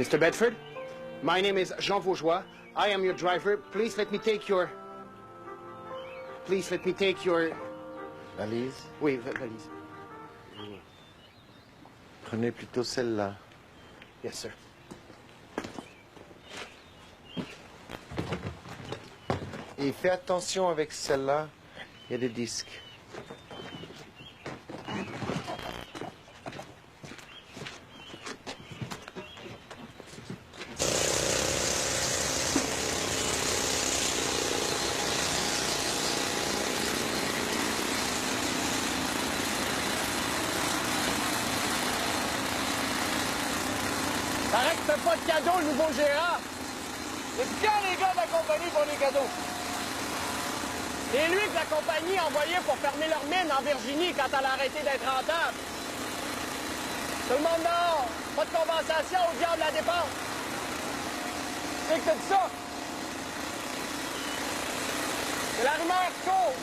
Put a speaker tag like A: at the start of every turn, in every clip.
A: Mr. Bedford, my name is Jean Vaugeois. I am your driver. Please let me take your... Please let me take your...
B: Valise?
A: Oui, valise.
B: Prenez plutôt celle-là.
A: Yes, sir.
B: Et fais attention avec celle-là, il y a des disques.
C: Paraît que t'as pas de cadeau, le nouveau gérant. C'est quand les gars de la compagnie font des cadeaux? C'est lui que la compagnie a envoyé pour fermer leur mine en Virginie quand elle a arrêté d'être rentable. Tout le monde dehors. Pas de compensation au diable de la dépense. C'est que t'as dit ça? C'est la rumeur qui court.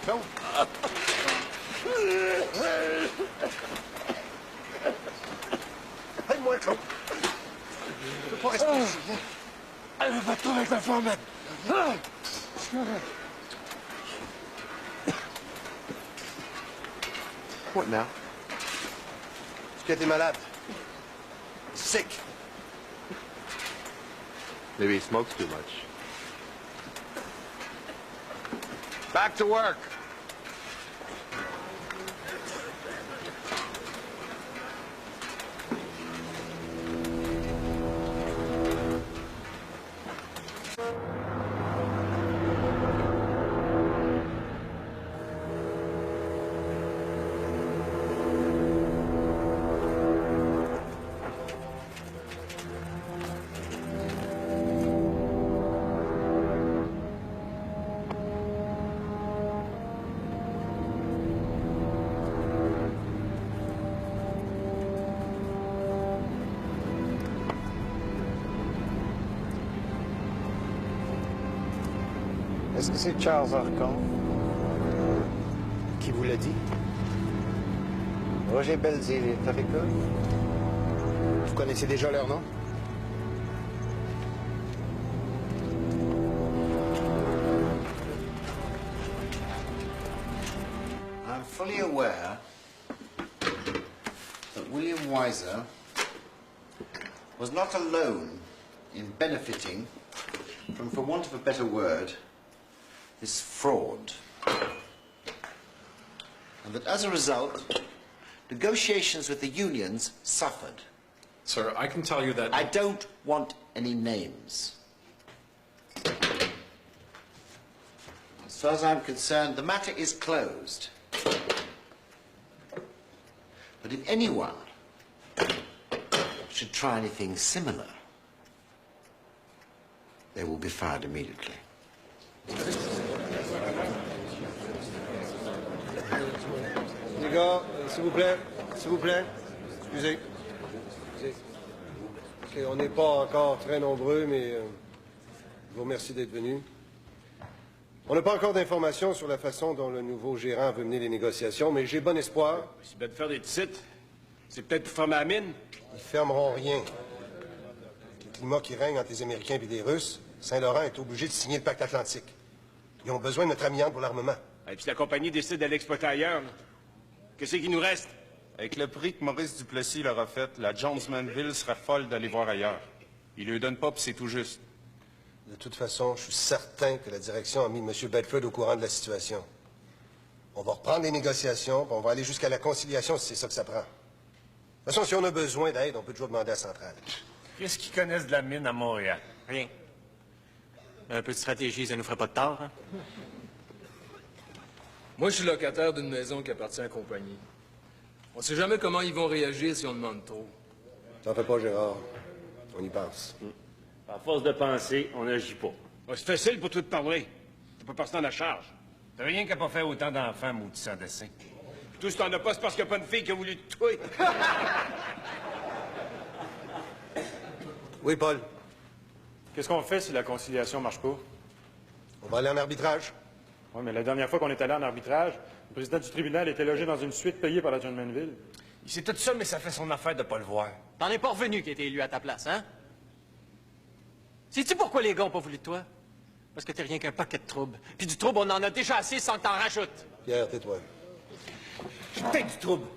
B: Non. Aide-moi, Claude. Je peux pas rester ici. Elle va pas te trouver avec ma femme. What now? Est-ce que t'es malade? Sick.
D: Maybe he smokes too much.
A: Back to work.
B: Est-ce que c'est Charles Arcon?
A: Qui vous l'a dit?
B: Roger Belzile est à l'école?
A: Vous connaissez déjà leur nom?
E: I'm fully aware that William Weiser was not alone in benefiting from, for want of a better word, this fraud. And that as a result, negotiations with the unions suffered.
F: Sir, I can tell you that...
E: I don't want any names. As far as I'm concerned, the matter is closed. But if anyone should try anything similar, they will be fired immediately.
G: Les gars, s'il vous plaît, excusez. OK, on n'est pas encore très nombreux, mais je vous remercie d'être venus. On n'a pas encore d'informations sur la façon dont le nouveau gérant veut mener les négociations, mais j'ai bon espoir.
C: C'est bien de faire des titres. C'est peut-être pour fermer la mine.
G: Ils fermeront rien. Avec le climat qui règne entre les Américains et les Russes, Saint-Laurent est obligé de signer le pacte atlantique. Ils ont besoin de notre amiante pour l'armement.
C: Et puis la compagnie décide d'aller exploiter ailleurs. Qu'est-ce qui nous reste?
H: Avec le prix que Maurice Duplessis leur a fait, la Jones-Manville serait folle d'aller voir ailleurs. Il lui donne pas, puis c'est tout juste.
G: De toute façon, je suis certain que la direction a mis M. Bedford au courant de la situation. On va reprendre les négociations, puis on va aller jusqu'à la conciliation si c'est ça que ça prend. De toute façon, si on a besoin d'aide, on peut toujours demander à la centrale.
I: Qu'est-ce qu'ils connaissent de la mine à Montréal?
J: Rien. Un peu de stratégie, ça nous ferait pas de tort, hein?
K: Moi, je suis locataire d'une maison qui appartient à la compagnie. On sait jamais comment ils vont réagir si on demande trop.
G: T'en fais pas, Gérard. On y pense.
I: À force de penser, on n'agit pas.
C: C'est facile pour toi de parler. T'as pas personne à la charge.
I: T'as rien qu'à pas faire autant d'enfants, maudit sans dessin.
C: Tout ce que t'en as pas, c'est parce qu'il n'y a pas une fille qui a voulu te tuer.
G: Oui, Paul.
L: Qu'est-ce qu'on fait si la conciliation marche pas?
G: On va aller en arbitrage.
L: Oui, mais la dernière fois qu'on est allé en arbitrage, le président du tribunal était logé dans une suite payée par la John Manville.
I: Il sait tout ça, mais ça fait son affaire de pas le voir.
J: T'en es pas revenu qui a été élu à ta place, hein? Sais-tu pourquoi les gars ont pas voulu de toi? Parce que t'es rien qu'un paquet de troubles. Puis du trouble, on en a déjà assez sans que t'en rajoutes.
G: Pierre, tais-toi.
I: J'ai peut-être du trouble.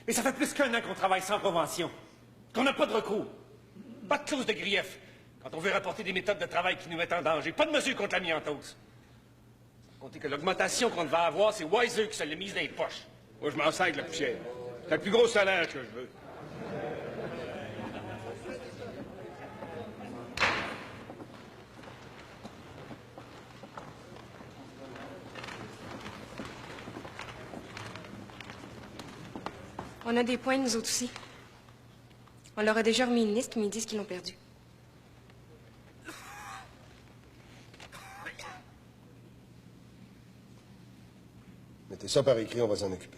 I: Mais ça fait plus qu'1 an qu'on travaille sans convention. Qu'on n'a pas de recours. Pas de clause de grief. Quand on veut rapporter des méthodes de travail qui nous mettent en danger. Pas de mesures contre l'amiantose. Sans compter que l'augmentation qu'on devait avoir, c'est Weiser qui se l'est mise dans les poches.
L: Moi, je m'en sers avec la poussière. C'est le plus gros salaire que je veux.
M: On a des points, nous autres aussi. On leur a déjà remis une liste, mais ils disent qu'ils l'ont perdue.
G: Mettez ça par écrit, on va s'en occuper.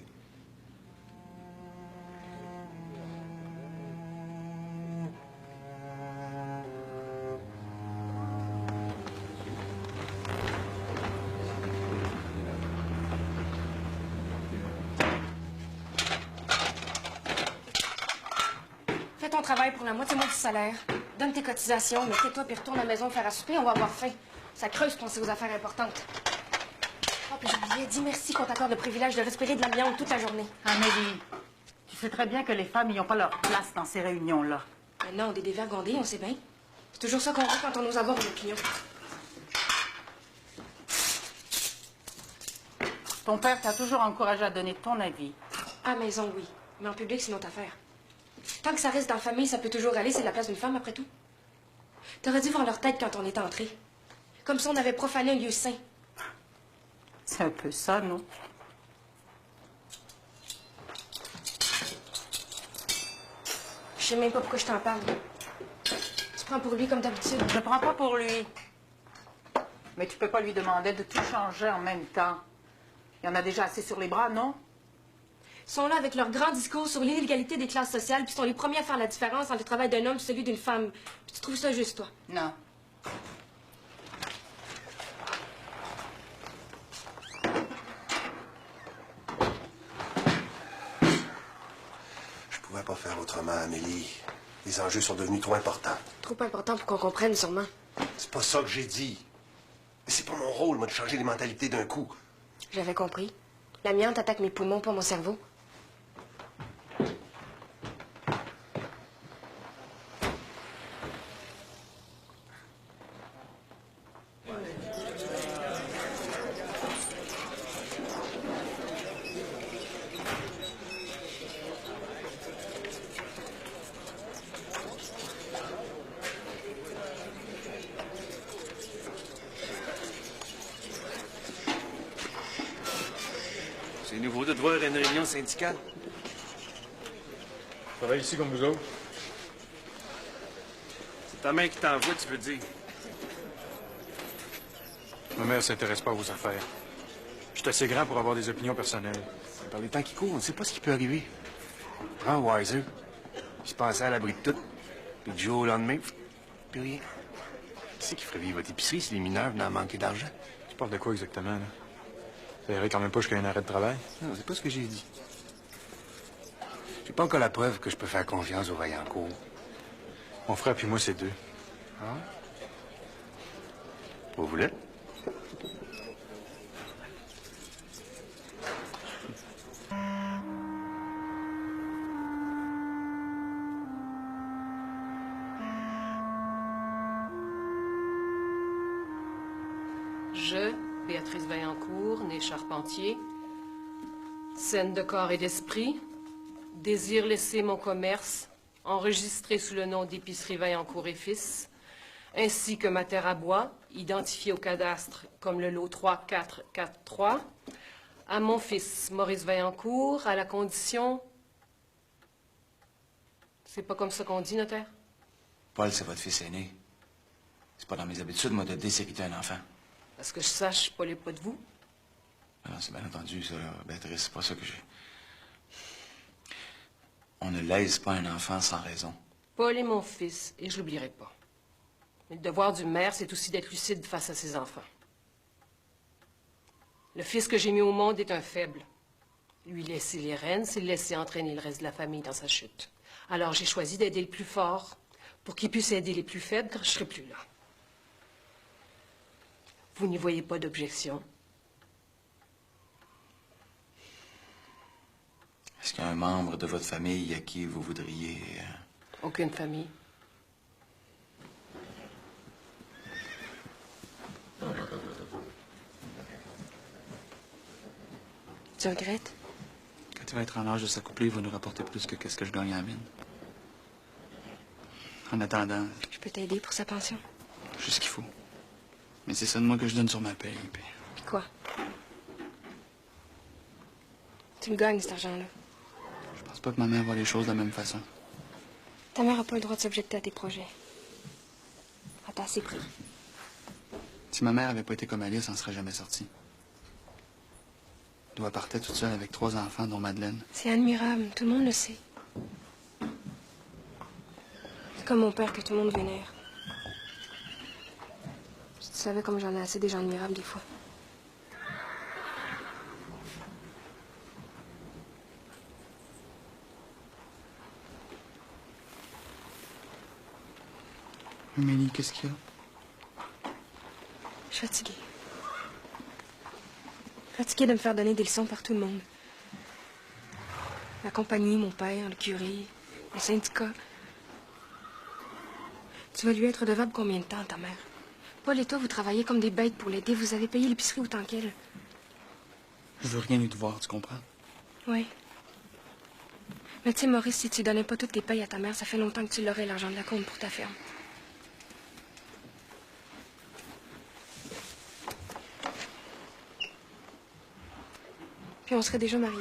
M: Fais ton travail pour la moitié du salaire. Donne tes cotisations, mais tais-toi puis retourne à la maison faire à souper, on va avoir faim. Ça creuse penser aux affaires importantes. Oh, puis j'oubliais, dis merci qu'on t'accorde le privilège de respirer de l'amiante toute la journée.
N: Amélie, tu sais très bien que les femmes n'ont pas leur place dans ces réunions-là.
M: Maintenant, on est dévergondés, on sait bien. C'est toujours ça qu'on veut quand on ose avoir une opinion.
N: Ton père t'a toujours encouragé à donner ton avis.
M: À la maison, oui. Mais en public, c'est notre affaire. Tant que ça reste dans la famille, ça peut toujours aller. C'est la place d'une femme, après tout. T'aurais dû voir leur tête quand on est entré. Comme si on avait profané un lieu saint.
N: C'est un peu ça, non?
M: Je sais même pas pourquoi je t'en parle. Tu prends pour lui comme d'habitude.
N: Je prends pas pour lui. Mais tu peux pas lui demander de tout changer en même temps. Il y en a déjà assez sur les bras, non?
M: Ils sont là avec leur grand discours sur l'inégalité des classes sociales, puis sont les premiers à faire la différence entre le travail d'un homme et celui d'une femme. Puis tu trouves ça juste, toi?
N: Non.
G: Je pouvais pas faire autrement, Amélie. Les enjeux sont devenus trop importants.
M: Trop important pour qu'on comprenne, sûrement.
G: C'est pas ça que j'ai dit. Mais c'est pas mon rôle, moi, de changer les mentalités d'un coup.
M: J'avais compris. L'amiante attaque mes poumons, pas mon cerveau.
I: C'est nouveau de te voir à une réunion syndicale.
L: Je travaille ici comme vous autres.
I: C'est ta mère qui t'envoie, tu veux dire.
L: Ma mère s'intéresse pas à vos affaires. Je suis assez grand pour avoir des opinions personnelles.
I: Par les temps qui courent, on ne sait pas ce qui peut arriver. Prends Weiser. Il se passait à l'abri de tout. Puis du jour au lendemain, plus rien. Qui c'est qui ferait vivre votre épicerie si les mineurs venaient à manquer d'argent?
L: Tu parles de quoi exactement, là? Ça irait quand même pas jusqu'à un arrêt de travail?
I: Non, c'est pas ce que j'ai dit. J'ai pas encore la preuve que je peux faire confiance aux Vaillancourt.
L: Mon frère puis moi, c'est deux.
I: Ah? Vous voulez?
O: Je, Béatrice Vaillancourt, née Charpentier, saine de corps et d'esprit, désire laisser mon commerce enregistré sous le nom d'Épicerie Vaillancourt et Fils, ainsi que ma terre à bois, identifiée au cadastre comme le lot 3443, à mon fils Maurice Vaillancourt, à la condition... C'est pas comme ça qu'on dit, notaire?
P: Paul, c'est votre fils aîné. C'est pas dans mes habitudes, moi, de déshériter un enfant.
O: Parce que je sache, Paul n'est pas de vous.
P: Non, c'est bien entendu, ça, là, Béatrice, c'est pas ça que j'ai... On ne lèse pas un enfant sans raison.
O: Paul est mon fils, et je l'oublierai pas. Mais le devoir d'une mère, c'est aussi d'être lucide face à ses enfants. Le fils que j'ai mis au monde est un faible. Lui laisser les rênes, c'est le laisser entraîner le reste de la famille dans sa chute. Alors j'ai choisi d'aider le plus fort pour qu'il puisse aider les plus faibles quand je serai plus là. Vous n'y voyez pas d'objection?
P: Est-ce qu'il y a un membre de votre famille à qui vous voudriez...
O: Aucune famille.
M: Tu regrettes?
P: Quand il va être en âge de s'accoupler, il va nous rapporter plus que qu'est-ce que je gagne à la mine. En attendant...
M: Je peux t'aider pour sa pension.
P: Juste ce qu'il faut. Mais c'est ça de moi que je donne sur ma paye. Puis...
M: Puis quoi? Tu le gagnes, cet argent-là.
P: Je pense pas que ma mère voit les choses de la même façon.
M: Ta mère n'a pas le droit de s'objecter à tes projets. Elle t'a assez pris.
P: Si ma mère avait pas été comme Alice, on ne serait jamais sorti. Elle partait toute seule avec 3 enfants, dont Madeleine.
M: C'est admirable, tout le monde le sait. C'est comme mon père que tout le monde vénère. Si tu savais comme j'en ai assez des gens admirables des fois.
P: Amélie, qu'est-ce qu'il y a?
M: Je suis fatiguée. Fatiguée de me faire donner des leçons par tout le monde. La compagnie, mon père, le curé, le syndicat. Tu vas lui être redevable combien de temps, ta mère? Paul et toi, vous travaillez comme des bêtes pour l'aider. Vous avez payé l'épicerie autant qu'elle.
P: Je veux rien lui devoir, tu comprends?
M: Oui. Mais tu sais, Maurice, si tu donnais pas toutes tes payes à ta mère, ça fait longtemps que tu l'aurais, l'argent de la compte pour ta ferme. Puis on serait déjà mariés.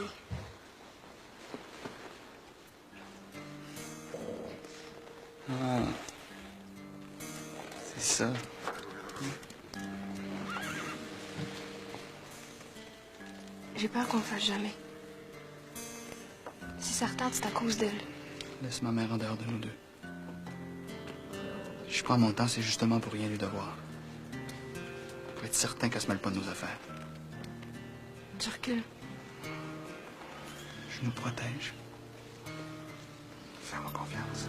P: Ah. C'est ça.
M: J'ai peur qu'on le fasse jamais. Si ça retarde, c'est à cause d'elle.
P: Laisse ma mère en dehors de nous deux. Si je prends mon temps, c'est justement pour rien lui devoir. Pour être certain qu'elle se mêle pas de nos affaires.
M: Tu recules.
P: Je nous protège. Fais-moi confiance.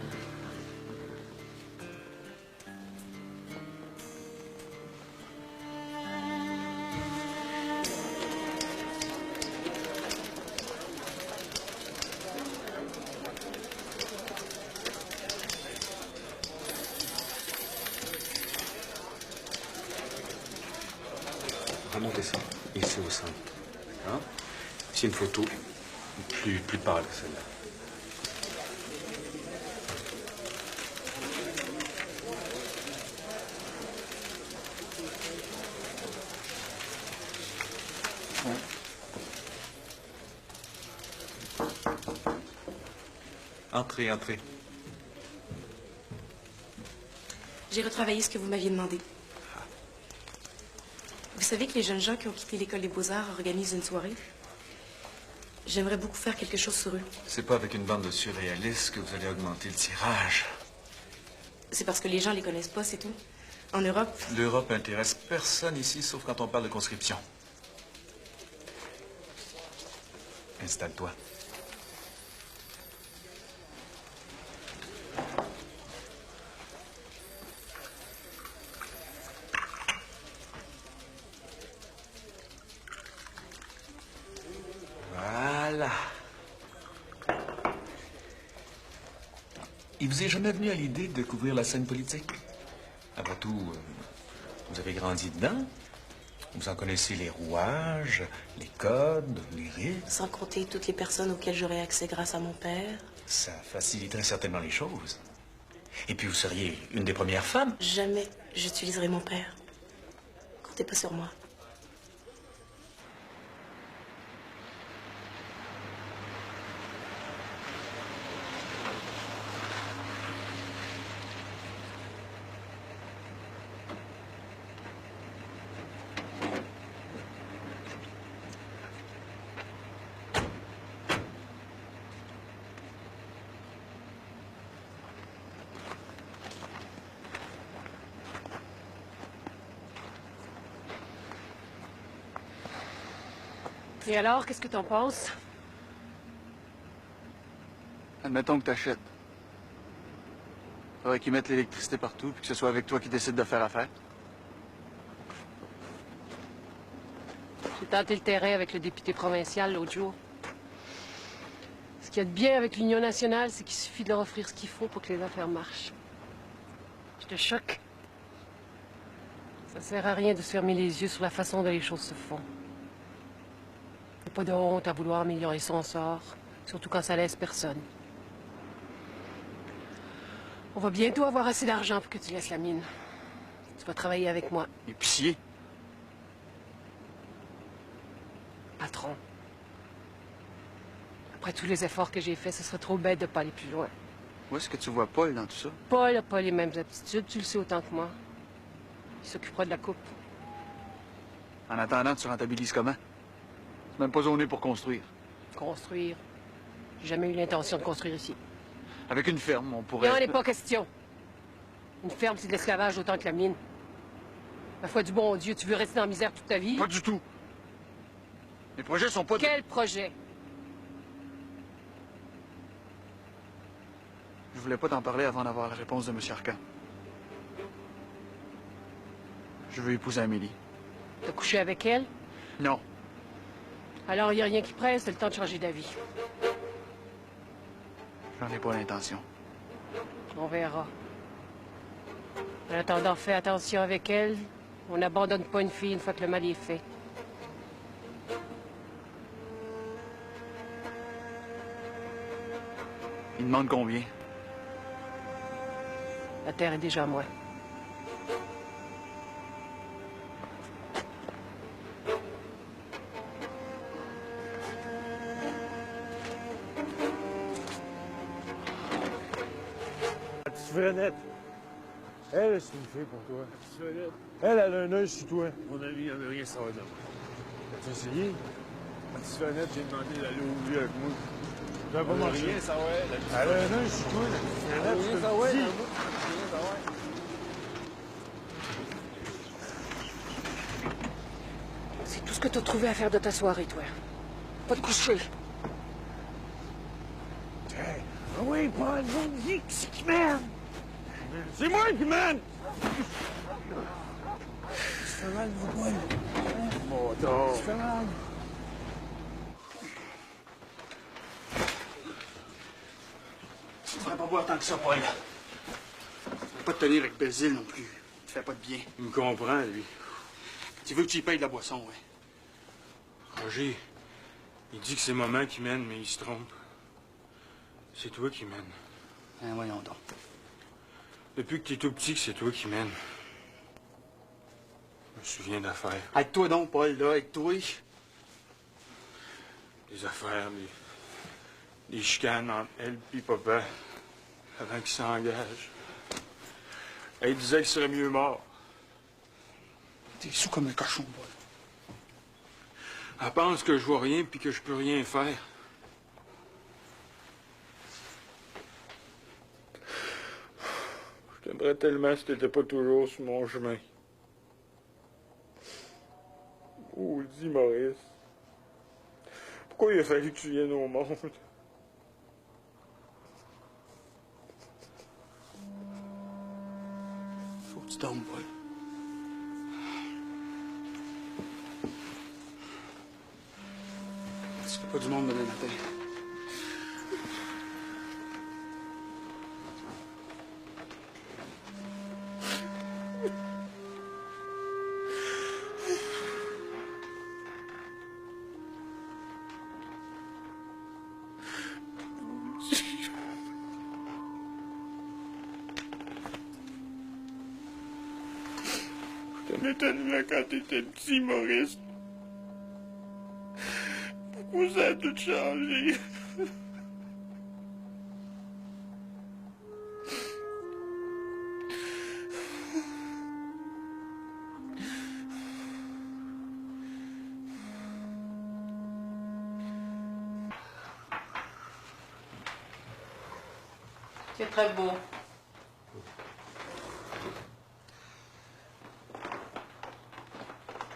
Q: Remontez ça, ici au centre. Hein? Ici une photo, plus pâle que celle-là. Entrez, entrez.
R: J'ai retravaillé ce que vous m'aviez demandé. Vous savez que les jeunes gens qui ont quitté l'école des beaux-arts organisent une soirée? J'aimerais beaucoup faire quelque chose sur eux.
P: C'est pas avec une bande de surréalistes que vous allez augmenter le tirage.
R: C'est parce que les gens les connaissent pas, c'est tout. En Europe...
P: L'Europe intéresse personne ici, sauf quand on parle de conscription. Installe-toi. Voilà. Il vous est jamais venu à l'idée de couvrir la scène politique? Après tout, vous avez grandi dedans. Vous en connaissez les rouages, les codes, les rites.
R: Sans compter toutes les personnes auxquelles j'aurais accès grâce à mon père.
P: Ça faciliterait certainement les choses. Et puis vous seriez une des premières femmes.
R: Jamais j'utiliserai mon père. Comptez pas sur moi.
O: Et alors, qu'est-ce que t'en penses?
S: Admettons que t'achètes. Faudrait qu'ils mettent l'électricité partout, puis que ce soit avec toi qui décide de faire affaire.
O: J'ai tenté le terrain avec le député provincial l'autre jour. Ce qu'il y a de bien avec l'Union nationale, c'est qu'il suffit de leur offrir ce qu'il faut pour que les affaires marchent. Je te choque. Ça sert à rien de se fermer les yeux sur la façon dont les choses se font. T'as pas de honte à vouloir améliorer son sort, surtout quand ça laisse personne. On va bientôt avoir assez d'argent pour que tu laisses la mine. Tu vas travailler avec moi.
S: Épicier?
O: Patron. Après tous les efforts que j'ai faits, ce serait trop bête de pas aller plus loin.
S: Où est-ce que tu vois Paul dans tout ça?
O: Paul n'a pas les mêmes aptitudes, tu le sais autant que moi. Il s'occupera de la coupe.
S: En attendant, tu rentabilises comment? C'est même pas zoné pour construire.
O: Construire. J'ai jamais eu l'intention de construire ici.
S: Avec une ferme, on
O: Il
S: pourrait...
O: n'en est pas question. Une ferme, c'est de l'esclavage autant que la mine. Ma foi du bon Dieu, tu veux rester dans la misère toute ta vie?
S: Pas du tout. Les projets sont pas...
O: Quel projet?
S: Je voulais pas t'en parler avant d'avoir la réponse de M. Arcan. Je veux épouser Amélie.
O: T'as couché avec elle?
S: Non.
O: Alors, il n'y a rien qui presse, c'est le temps de changer d'avis.
S: J'en ai pas l'intention.
O: On verra. En attendant, fais attention avec elle. On n'abandonne pas une fille une fois que le mal est fait.
S: Il demande combien?
O: La terre est déjà à moi.
T: La petite Frenette. Elle, c'est une fille pour toi. La petite Frenette. Elle a un œil sur toi. Mon ami, il n'y en a rien sans elle. As-tu essayé? La petite Frenette, j'ai demandé d'aller au lit avec moi. Ça va pas marcher. Rien sans elle. Elle a un œil sur toi, la petite Frenette. Rien sans elle.
O: C'est tout ce que t'as trouvé à faire de ta soirée, toi. Pas de coucher.
T: Ah oui, Paul, vas-y, qui c'est qui mène? C'est moi qui mène! Ça fait mal, vous, Paul. Bon, attends. Ça fait mal.
S: Tu devrais pas boire tant que ça, Paul. Tu devrais pas te tenir avec Basile non plus. Tu fais pas de bien.
L: Il me comprend, lui.
S: Tu veux que tu y payes de la boisson, ouais.
L: Roger, il dit que c'est maman qui mène, mais il se trompe. C'est toi qui mène.
S: Ben voyons donc.
L: Depuis que t'es tout petit, que c'est toi qui mène. Je me souviens d'affaires.
S: Aide-toi donc, Paul, là, aide-toi.
L: Des affaires, des chicanes entre elle et papa, avant qu'il s'engage. Elle disait qu'il serait mieux mort.
S: T'es sous comme un cochon, Paul.
L: Elle pense que je vois rien puis que je peux rien faire. Je t'aimerais tellement si t'étais pas toujours sur mon chemin. Oh, dis Maurice. Pourquoi il a fallu que tu viennes au monde?
S: Faut que tu dormes, Paul. Tu fais pas du monde demain matin.
L: Je t'aimais tellement quand t'étais petit, Maurice. Pourquoi ça a tout changé?
N: C'est très beau.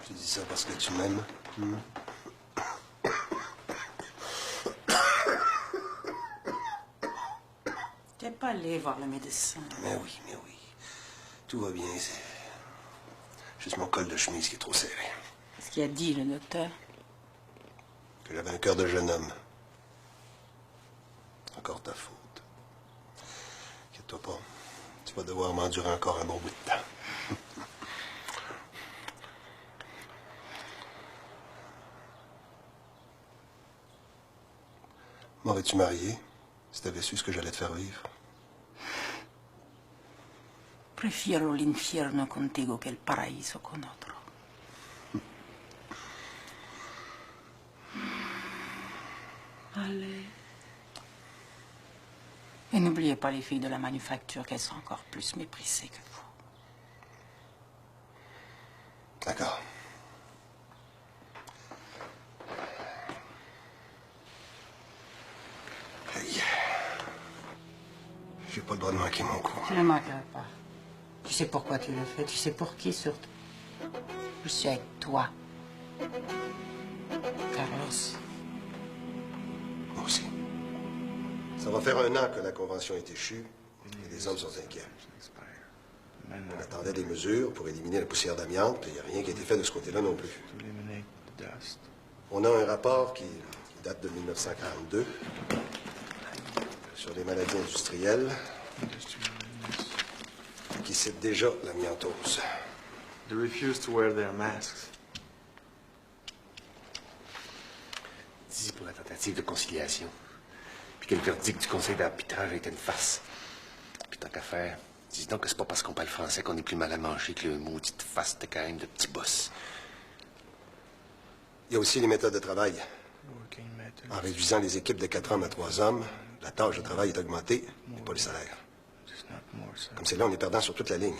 G: Je dis ça parce que tu m'aimes.
N: pas aller voir le médecin.
G: Mais oui, mais oui. Tout va bien, c'est juste mon col de chemise qui est trop serré.
N: Qu'est-ce qu'il a dit, le docteur?
G: Que j'avais un cœur de jeune homme. Encore ta faute. Inquiète-toi pas. Tu vas devoir m'endurer encore un bon bout de temps. M'aurais-tu marié si t'avais su ce que j'allais te faire vivre?
N: Prefiero l'infierno contigo que el paraíso con otro. Allez. Et n'oubliez pas les filles de la manufacture, qu'elles sont encore plus méprisées que vous.
G: D'accord. Hey. J'ai pas le droit de manquer mon coup.
N: Tu ne manqueras pas. Tu sais pourquoi tu le fais, tu sais pour qui surtout. Je suis avec toi. Carlos.
G: Moi aussi. Ça va faire 1 an que la convention est échue et les hommes sont inquiets. On attendait des mesures pour éliminer la poussière d'amiante et il n'y a rien qui a été fait de ce côté-là non plus. On a un rapport qui date de 1942 sur les maladies industrielles qui cite déjà l'amiantose.
D: They refuse to wear their masks.
Q: Dis pour la tentative de conciliation. Puis que le verdict du conseil d'arbitrage était une farce. Puis tant qu'à faire, dis donc que c'est pas parce qu'on parle français qu'on est plus mal à manger que le maudite face de quand même de petit boss.
G: Il y a aussi les méthodes de travail. En réduisant les équipes de 4 hommes à 3 hommes, la tâche de travail est augmentée, mais pas le salaire. Comme c'est là, on est perdant sur toute la ligne.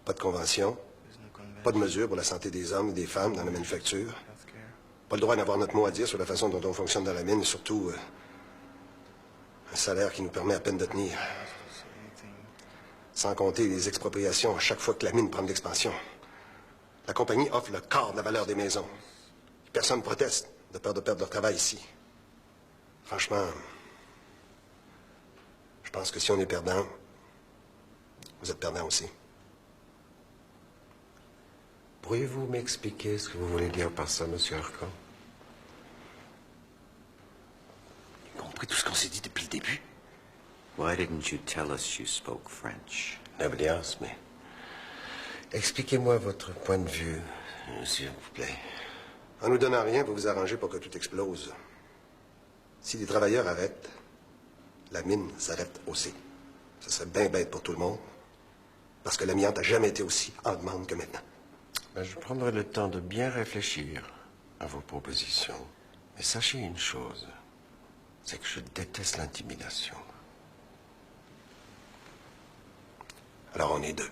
G: Pas de convention, pas de mesures pour la santé des hommes et des femmes dans la manufacture, pas le droit d'avoir notre mot à dire sur la façon dont on fonctionne dans la mine, et surtout un salaire qui nous permet à peine de tenir. Sans compter les expropriations à chaque fois que la mine prend de l'expansion. La compagnie offre le quart de la valeur des maisons. Personne ne proteste de peur de perdre leur travail ici. Franchement, je pense que si on est perdant, vous êtes perdant aussi.
U: Pourriez-vous m'expliquer ce que vous voulez dire par ça, Monsieur Arcan?
Q: J'ai compris tout ce qu'on s'est dit depuis le début.
U: Why didn't you tell us you spoke French? Nobody asked me. Expliquez-moi votre point de vue, s'il vous plaît.
G: En nous donnant rien, vous vous arrangez pour que tout explose. Si les travailleurs arrêtent, la mine s'arrête aussi. Ce serait bien bête pour tout le monde, parce que l'amiante n'a jamais été aussi en demande que maintenant.
U: Ben, je prendrai le temps de bien réfléchir à vos propositions. Mais sachez une chose, c'est que je déteste l'intimidation.
G: Alors on est 2.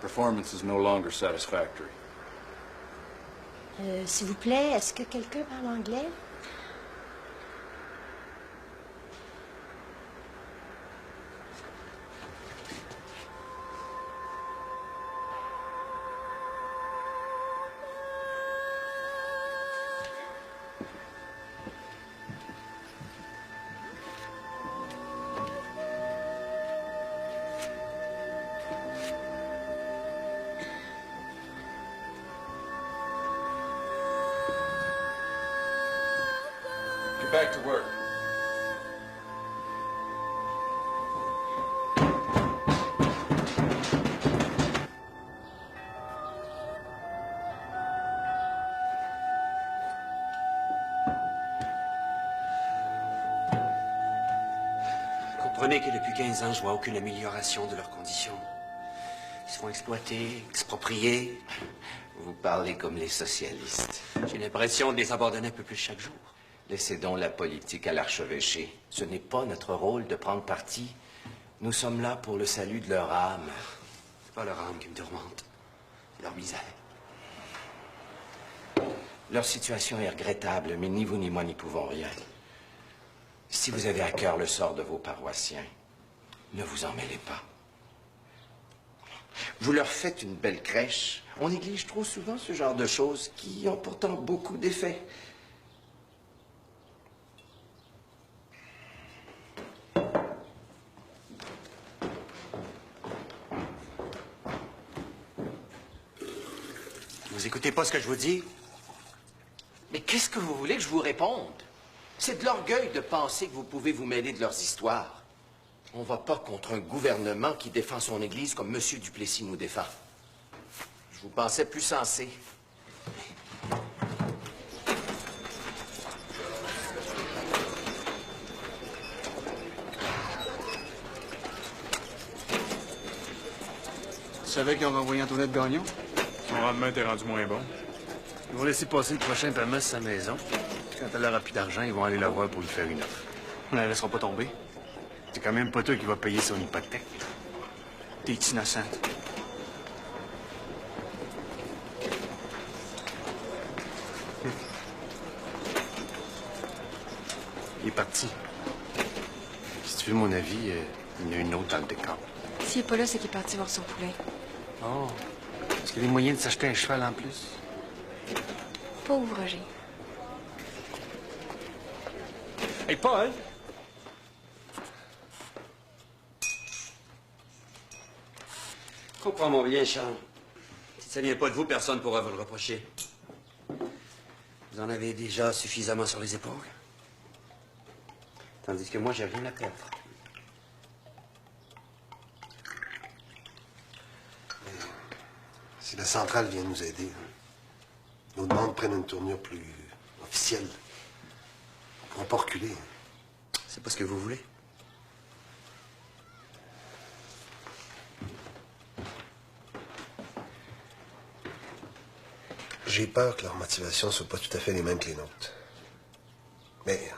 L: Performance is no longer satisfactory.
V: S'il vous plaît, est-ce que quelqu'un parle anglais?
L: Get back to work.
Q: Comprenez que depuis 15 ans, je vois aucune amélioration de leurs conditions. Ils se font exploiter, exproprier. Vous parlez comme les socialistes. J'ai l'impression de les abandonner un peu plus chaque jour. Laissez donc la politique à l'archevêché. Ce n'est pas notre rôle de prendre parti
U: Nous sommes là pour le salut de leur âme. C'est pas leur âme qui me tourmente, c'est leur misère. Leur situation est regrettable, mais ni vous ni moi n'y pouvons rien. Si vous avez à cœur le sort de vos paroissiens, ne vous en mêlez pas. Vous leur faites une belle crèche. On néglige trop souvent ce genre de choses qui ont pourtant beaucoup d'effets. Vous écoutez pas ce que je vous dis? Mais qu'est-ce que vous voulez que je vous réponde? C'est de l'orgueil de penser que vous pouvez vous mêler de leurs histoires. On ne va pas contre un gouvernement qui défend son Église comme M. Duplessis nous défend. Je vous pensais plus sensé.
S: Tu savais qu'ils ont renvoyé Antoinette Gagnon?
L: Son rendement était rendu moins bon.
Q: Ils vont laisser passer le prochain paiement sur sa maison. Puis quand elle aura plus d'argent, ils vont aller la voir pour lui faire une offre.
S: On la laissera pas tomber.
Q: C'est quand même pas toi qui vas payer son hypothèque.
S: T'es innocente.
Q: Il est parti. Si tu veux mon avis, il y en a une autre dans le décor.
R: S'il n'est pas là, c'est qu'il est parti voir son poulet.
Q: Oh. Est-ce qu'il y a des moyens de s'acheter un cheval en plus?
R: Pauvre Roger.
I: Hey, Paul!
U: Comprends-moi bien, Charles. Si ça ne vient pas de vous, personne ne pourra vous le reprocher. Vous en avez déjà suffisamment sur les épaules. Tandis que moi, j'ai rien à perdre.
G: Si la centrale vient nous aider, nos demandes prennent une tournure plus officielle. On ne pourra pas reculer.
U: C'est pas ce que vous voulez?
G: J'ai peur que leurs motivations ne soient pas tout à fait les mêmes que les nôtres. Mais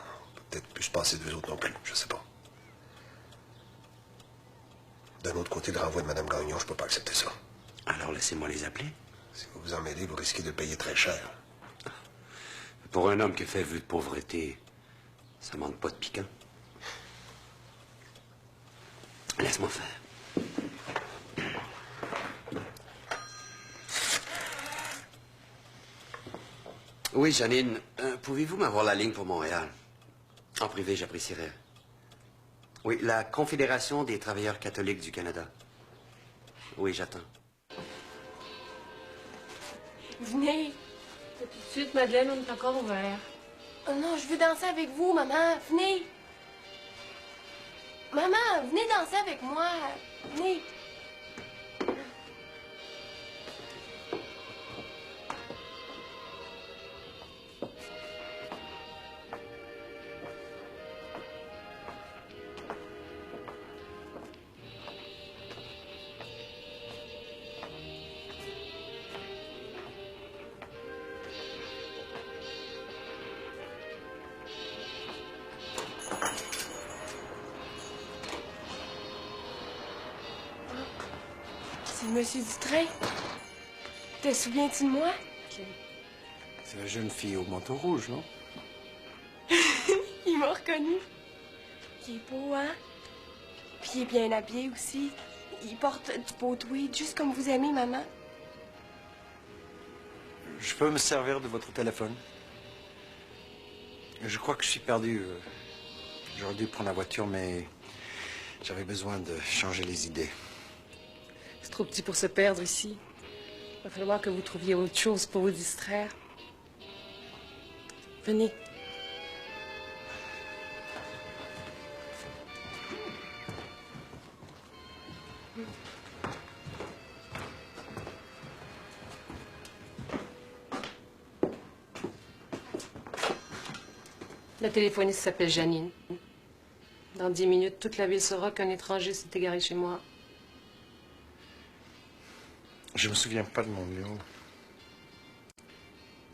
G: peut-être plus se passer d'eux autres non plus, je sais pas. D'un autre côté, le renvoi de Mme Gagnon, je peux pas accepter ça.
U: Alors laissez-moi les appeler.
G: Si vous vous en mêlez, vous risquez de payer très cher.
U: Pour un homme qui fait vue de pauvreté, ça manque pas de piquant. Laisse-moi faire. Oui, Janine, pouvez-vous m'avoir la ligne pour Montréal? En privé, j'apprécierais. Oui, la Confédération des travailleurs catholiques du Canada. Oui, j'attends.
O: Venez. Tout de suite, Madeleine, on est encore ouvert.
M: Oh non, je veux danser avec vous, maman. Venez. Maman, venez danser avec moi. Venez. C'est Monsieur Dutrain. Te souviens-tu de moi?
U: C'est la jeune fille au manteau rouge, non?
M: Il m'a reconnu. Il est beau, hein? Puis il est bien habillé aussi. Il porte du beau tweed, juste comme vous aimez, maman.
U: Je peux me servir de votre téléphone? Je crois que je suis perdu. J'aurais dû prendre la voiture, mais j'avais besoin de changer les idées.
O: C'est trop petit pour se perdre ici. Il va falloir que vous trouviez autre chose pour vous distraire. Venez. La téléphoniste s'appelle Janine. Dans 10 minutes, toute la ville saura qu'un étranger s'est égaré chez moi.
U: Je me souviens pas de mon nom.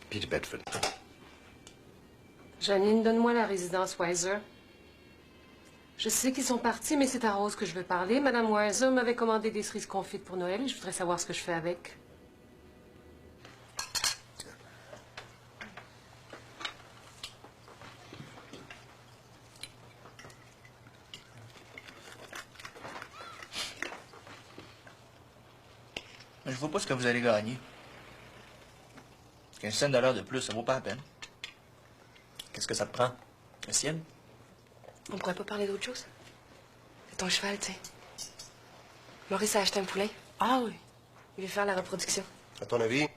U: Peter Bedford.
O: Janine, donne-moi la résidence Weiser. Je sais qu'ils sont partis, mais c'est à Rose que je veux parler. Madame Weiser m'avait commandé des cerises confites pour Noël et je voudrais savoir ce que je fais avec.
A: Mais je vois pas ce que vous allez gagner. 15 cents de plus, ça vaut pas la peine. Qu'est-ce que ça te prend? Le ciel?
R: On pourrait pas parler d'autre chose? C'est ton cheval, tu sais. Maurice a acheté un poulain. Ah oui. Il veut faire la reproduction.
G: À ton avis,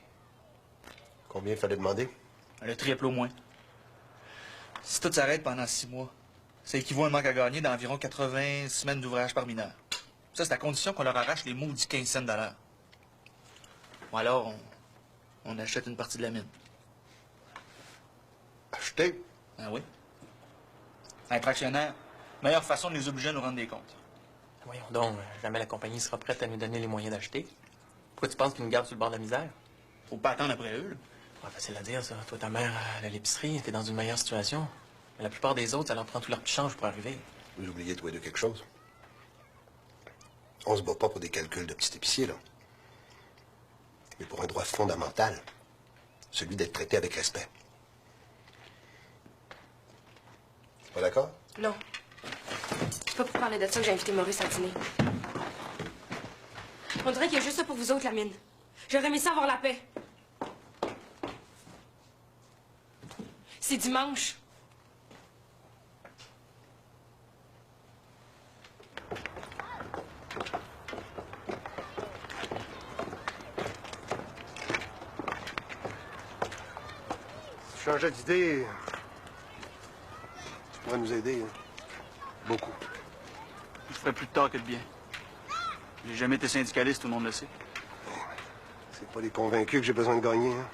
G: combien il fallait demander?
A: Le triple au moins. Si tout s'arrête pendant 6 mois, ça équivaut à un manque à gagner d'environ 80 semaines d'ouvrage par mineur. Ça, c'est à condition qu'on leur arrache les maudits 15 cents de l'heure. Ou alors, on achète une partie de la mine.
G: Acheter?
A: Ah oui. Être actionnaire, meilleure façon de les obliger à nous rendre des comptes.
J: Voyons donc, jamais la compagnie sera prête à nous donner les moyens d'acheter. Pourquoi tu penses qu'ils nous gardent sur le bord de la misère?
A: Faut pas attendre après eux, là.
J: Ouais, facile à dire, ça. Toi, ta mère, à l'épicerie, t'es dans une meilleure situation. Mais la plupart des autres, ça leur prend tout leur petit change pour arriver.
G: Vous oubliez tous les deux quelque chose. On se bat pas pour des calculs de petit épicier, là. Mais pour un droit fondamental, celui d'être traité avec respect. Pas d'accord?
R: Non. C'est pas pour parler de ça que j'ai invité Maurice à dîner. On dirait qu'il y a juste ça pour vous autres, la mine. J'aurais aimé ça avoir la paix. C'est dimanche.
G: Si tu changeais d'idée, tu pourrais nous aider. Hein? Beaucoup.
S: Je ferais plus de tort que de bien. J'ai jamais été syndicaliste, tout le monde le sait.
G: C'est pas les convaincus que j'ai besoin de gagner, hein?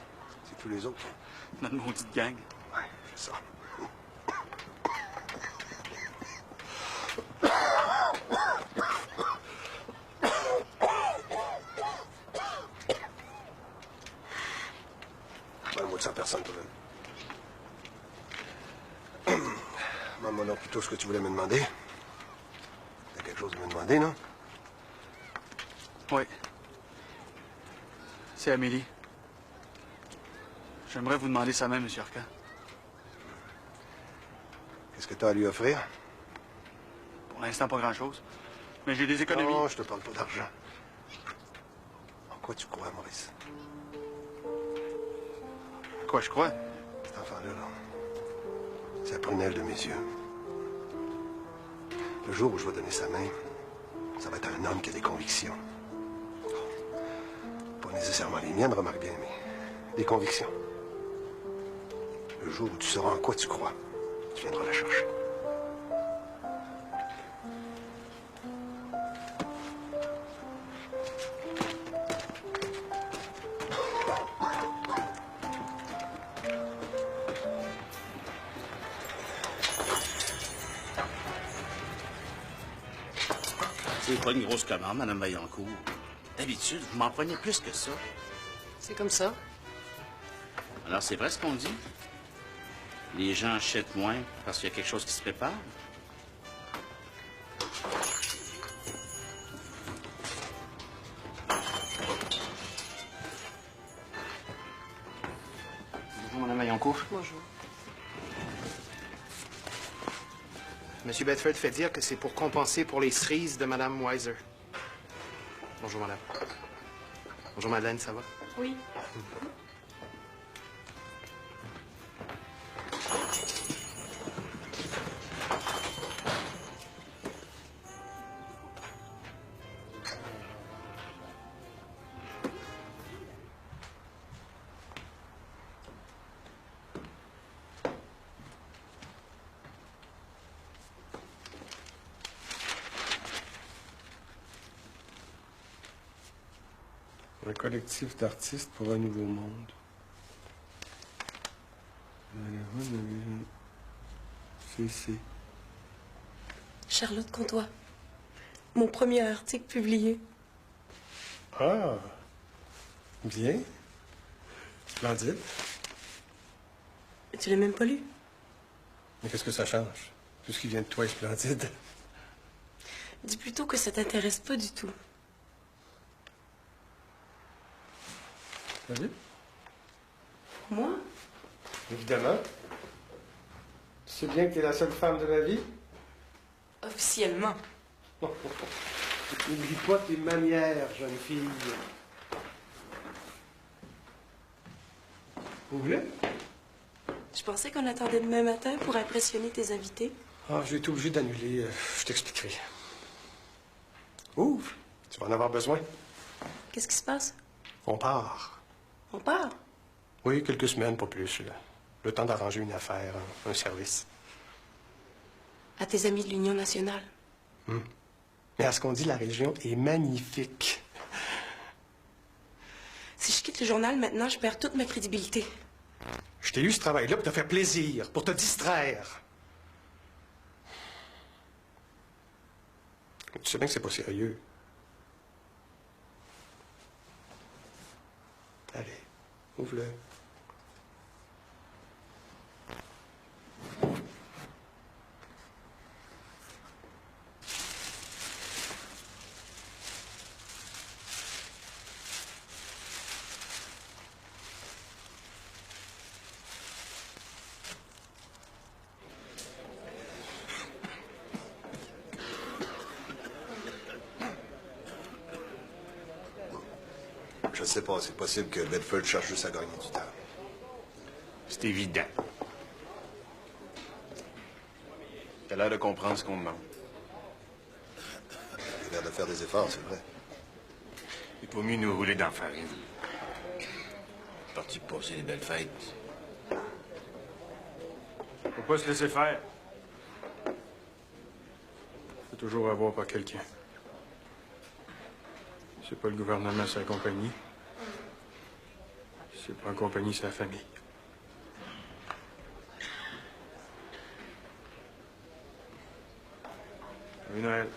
G: C'est tous les autres.
S: Notre maudite gang.
G: Ouais, c'est ça. Un mot de 100 personnes, toi-même. Demande-moi donc plutôt ce que tu voulais me demander. T'as quelque chose à me demander, non?
S: Oui. C'est Amélie. J'aimerais vous demander sa main, M. Arcan.
G: Qu'est-ce que t'as à lui offrir?
S: Pour l'instant, pas grand-chose. Mais j'ai des économies.
G: Non, je te parle pas d'argent. En quoi tu crois, Maurice?
S: Quoi, je crois?
G: Cet enfant-là, là, c'est la prunelle de mes yeux. Le jour où je vais donner sa main, ça va être un homme qui a des convictions. Pas nécessairement les miennes, remarque bien, mais des convictions. Le jour où tu sauras en quoi tu crois, tu viendras la chercher.
B: C'est pas une grosse commande, Mme Vaillancourt. D'habitude, vous m'en prenez plus que ça.
O: C'est comme ça.
B: Alors, c'est vrai ce qu'on dit? Les gens achètent moins parce qu'il y a quelque chose qui se prépare?
A: Bonjour, Mme Vaillancourt.
O: Bonjour.
W: M. Bedford fait dire que c'est pour compenser pour les cerises de Mme Weiser. Bonjour, madame. Bonjour, Madeleine, ça va?
R: Oui.
T: Un collectif d'artistes pour un nouveau monde. C'est.
R: Charlotte Comtois. Mon premier article publié.
T: Ah! Bien. Splendide.
R: Tu l'as même pas lu?
T: Mais qu'est-ce que ça change? Tout ce qui vient de toi est splendide.
R: Dis plutôt que ça t'intéresse pas du tout.
T: Vas-y.
R: Moi?
G: Évidemment. Tu sais bien que t'es la seule femme de ma vie?
R: Officiellement.
G: N'oublie pas tes manières, jeune fille. Vous voulez?
R: Je pensais qu'on attendait demain matin pour impressionner tes invités.
G: Ah, j'ai été obligé d'annuler. Je t'expliquerai. Ouvre. Tu vas en avoir besoin.
R: Qu'est-ce qui se passe?
G: On part.
R: On part?
G: Oui, quelques semaines, pas plus. Là. Le temps d'arranger une affaire, un service.
R: À tes amis de l'Union nationale.
G: Mais à ce qu'on dit, la région est magnifique.
R: Si je quitte le journal maintenant, je perds toute ma crédibilité.
G: Je t'ai eu ce travail-là pour te faire plaisir, pour te distraire. Tu sais bien que c'est pas sérieux. Allez, ouvre-le.
Q: Je sais pas, c'est possible que Bedford cherche juste à gagner du temps.
P: C'est évident. T'as l'air de comprendre ce qu'on demande.
Q: J'ai l'air de faire des efforts, c'est vrai.
P: Il faut mieux nous rouler dans la farine.
Q: Parti pour passer les belles fêtes.
L: Faut pas se laisser faire. Faut toujours avoir par quelqu'un. C'est pas le gouvernement, c'est la compagnie. C'est pas la compagnie, c'est la famille. Joyeux Noël.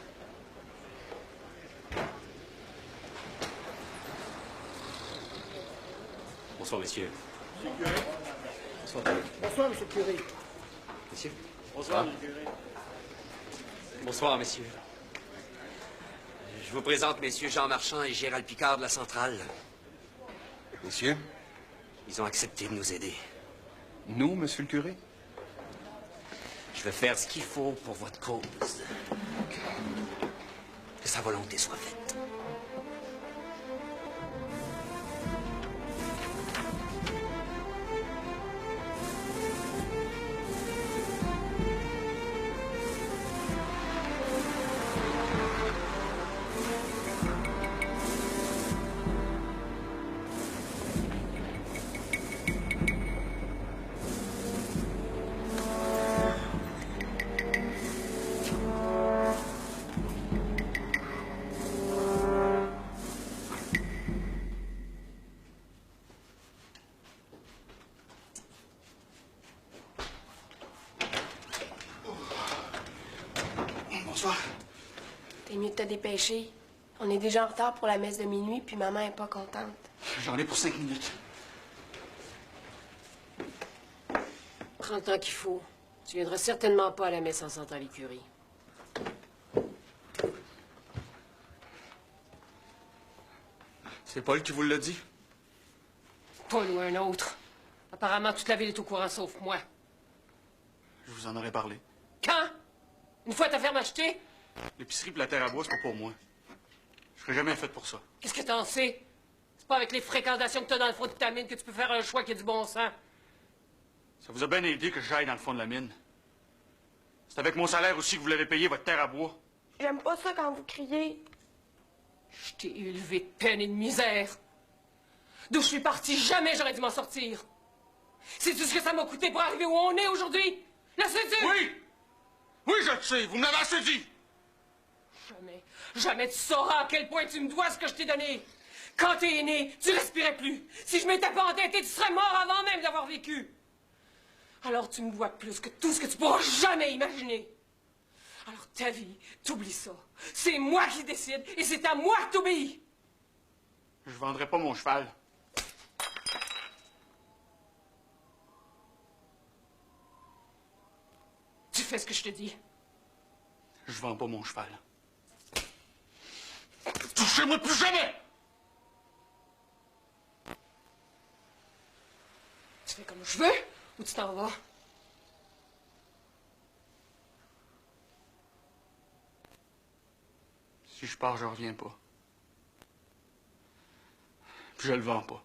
E: Bonsoir, messieurs.
C: Bonsoir. Bonsoir, monsieur le curé.
E: Messieurs.
C: Bonsoir, monsieur le curé.
E: Bonsoir, messieurs. Je vous présente messieurs Jean Marchand et Gérald Picard de la Centrale.
Q: Messieurs?
E: Ils ont accepté de nous aider.
Q: Nous, monsieur le curé?
E: Je vais faire ce qu'il faut pour votre cause. Que sa volonté soit faite.
A: Bonsoir.
R: T'es mieux de te dépêcher. On est déjà en retard pour la messe de minuit, puis maman est pas contente.
A: J'en ai pour 5 minutes.
O: Prends le temps qu'il faut. Tu viendras certainement pas à la messe en sentant l'écurie.
A: C'est Paul qui vous l'a dit?
O: Paul ou un autre. Apparemment, toute la ville est au courant, sauf moi.
A: Je vous en aurais parlé.
O: Quand? Une fois ta ferme achetée?
A: L'épicerie et la terre à bois, c'est pas pour moi. Je serais jamais fait pour ça.
O: Qu'est-ce que t'en sais? C'est pas avec les fréquentations que t'as dans le fond de ta mine que tu peux faire un choix qui a du bon sens.
A: Ça vous a bien aidé que j'aille dans le fond de la mine. C'est avec mon salaire aussi que vous l'avez payé, votre terre à bois.
R: J'aime pas ça quand vous criez.
O: Je t'ai élevé de peine et de misère. D'où je suis partie, jamais j'aurais dû m'en sortir. Sais-tu ce que ça m'a coûté pour arriver où on est aujourd'hui? Le sais-tu?
A: Oui! Oui, je le sais, vous me l'avez assez dit!
O: Jamais tu sauras à quel point tu me dois ce que je t'ai donné. Quand t'es né, tu respirais plus. Si je m'étais pas entêté, tu serais mort avant même d'avoir vécu. Alors tu me dois plus que tout ce que tu pourras jamais imaginer. Alors ta vie, t'oublies ça. C'est moi qui décide et c'est à moi que t'obéis.
A: Je vendrai pas mon cheval.
O: Tu fais ce que je te dis.
A: Je vends pas mon cheval.
S: Touchez-moi plus jamais!
O: Tu fais comme je veux ou tu t'en vas?
S: Si je pars, je reviens pas. Puis je le vends pas.